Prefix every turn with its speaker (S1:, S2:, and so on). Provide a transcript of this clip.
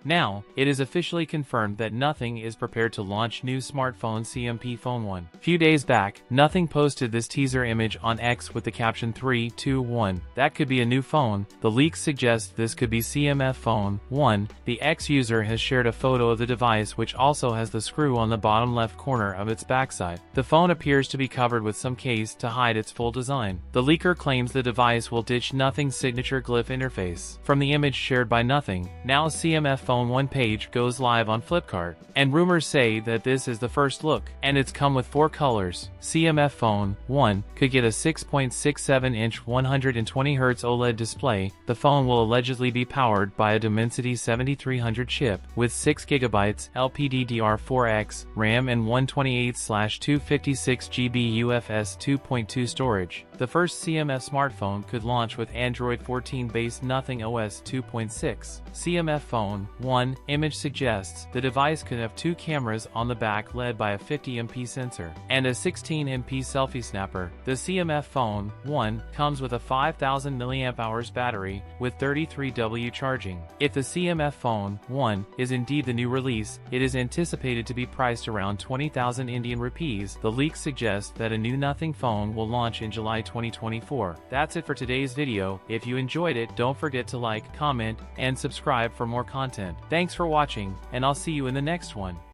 S1: Now, it is officially confirmed that Nothing is prepared to launch new smartphone CMP Phone 1. Few days back, Nothing posted this teaser image on X with the caption 3, 2, 1. That could be a new phone. The leaks suggest this could be CMF Phone 1. The X user has shared a photo of the device, which also has the screw on the bottom left corner of its backside. The phone appears to be covered with some case to hide its full design. The leaker claims the device will ditch Nothing's signature glyph interface. From the image shared by Nothing, now CMF Phone 1 page goes live on Flipkart, and rumors say that this is the first look, and it's come with 4 colors. CMF Phone 1 could get a 6.67-inch 120Hz OLED display. The phone will allegedly be powered by a Dimensity 7300 chip with 6GB LPDDR4X RAM and 128/256GB UFS 2.2 storage. The first CMF smartphone could launch with Android 14-based Nothing OS 2.6. CMF Phone 1 image suggests the device could have 2 cameras on the back led by a 50MP sensor and a 16MP selfie snapper. The CMF Phone 1 comes with a 5000 mAh battery with 33W charging. If the CMF Phone 1 is indeed the new release, it is anticipated to be priced around 20,000 Indian rupees. The leaks suggest that a new Nothing phone will launch in July 2024. That's it for today's video. If you enjoyed it, don't forget to like, comment, and subscribe for more content. Thanks for watching, and I'll see you in the next one.